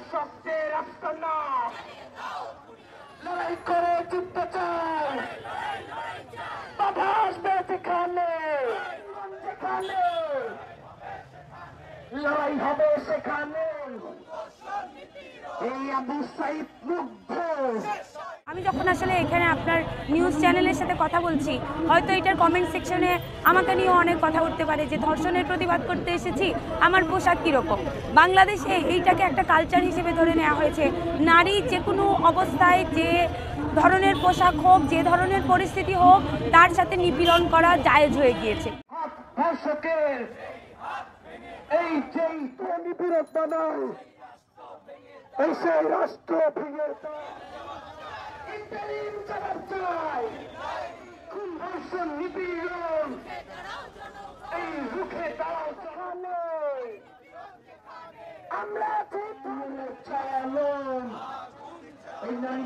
ধর্ষকদের আস্তানা লড়াই করে জিততে চাই। বাধা আসবে যেখানে যেখানে লড়াই হবে সেখানে। এই আবু সাইদ মুগ্ধ। আমি যখন আসলে এখানে আপনার নিউজ চ্যানেলের সাথে কথা বলছি, হয়তো এটার কমেন্ট সেকশনে আমাকে নিয়েও অনেক কথা উঠতে পারে যে ধর্ষণের প্রতিবাদ করতে এসেছি, আমার পোশাক কীরকম। বাংলাদেশে এইটাকে একটা কালচার হিসেবে ধরে নেওয়া হয়েছে। নারী যে কোনো অবস্থায় যে ধরনের পোশাক হোক, যে ধরনের পরিস্থিতি হোক, তার সাথে নিপীড়ন করা জায়েজ হয়ে গিয়েছে। ধর্ষকের এই যে নিপীড়ন বানায়, এই সেই রাষ্ট্র ভেঙে নিপীড়ন এই রুখে দাঁড়াও সেখানে। আমরা চালাম এই নারী